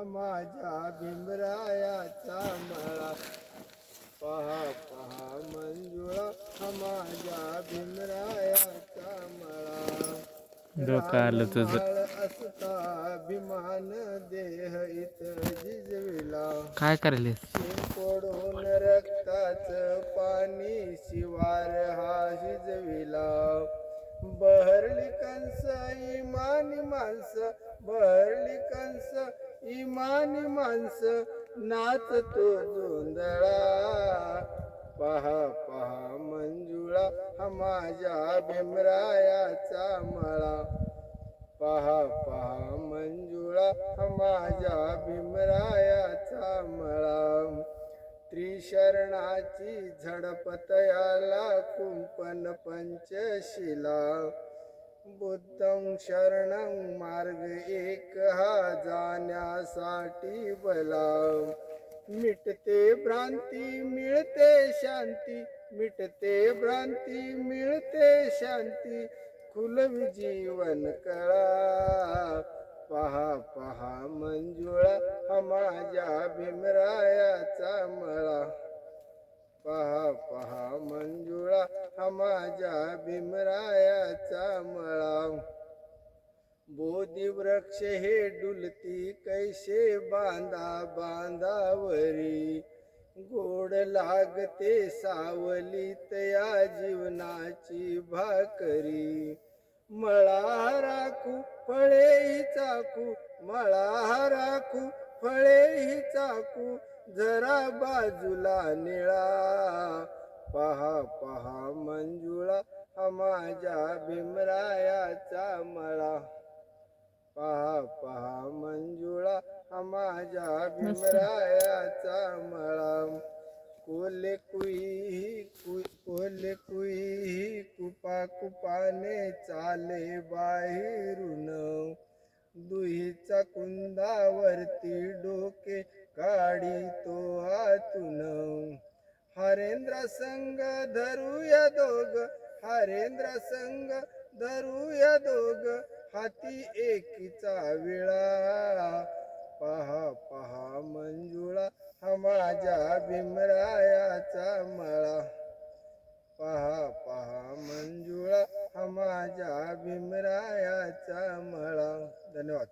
माझ्या भीमरायाचा मळा. पहा पहा मंजुळा हा माझ्या भीमरायाचा मळा. डोकं आलं तुझं. रानमाळ असता अभिमान देह इत जिजविला. काय करायलीस? शिंपडून रक्ताच पाणी शिवार हा शिजविला. बहरली कंस इमानी माणस, बहरली कंस इमानी माणस, नाच तो जोंधळा. पहा पहा मंजुळा हा माझ्या भीमरायाचा मळा. पहा पहा मंजुळा हा माझ्या भीमरायाचा मळा. त्रिशरणाची झडपतयाला कुंपण पंचशिला. बुद्धं शरणं मार्ग एक हा जाण्यासाठी भला. मिटते भ्रांती मिळते शांती, मिटते भ्रांती मिळते शांती, खुलवी जीवन कळा. पहा पहा मंजुळा हा माझ्या भीमरायाचा मळा. पहा पहा मंजुळा हा माझ्या भीमरायाचा मळा. बोधी वृक्ष हे डुलती कैसे बांधा बांधावरी, गोड लागते सावलीत या जीवनाची भाकरी. मळा राखू फळे ही चाकू, मळा राखू फळे ही चाकू, जरा बाजूला निळा. पहा पहा मंजुळा हा माझ्या भीमरायाचा मळा. पहा पहा मंजुळा हा माझ्या भीमरायाचा मळा. कोल्हे कुई कोल्हे कुई कुपा कुपाने चाले बाहेरून, दुहीचा कुंदावरती डोके काढी तो आतून. हरेंद्र संग धरूया दोघ, हरेंद्र संग धरूया दोघ, हाती एकीचा विळा. पहा पहा मंजुळा हा माझ्या भीमरायाचा मळा. पहा पहा मंजुळा हा माझ्या भीमरायाचा मळा. धन्यवाद.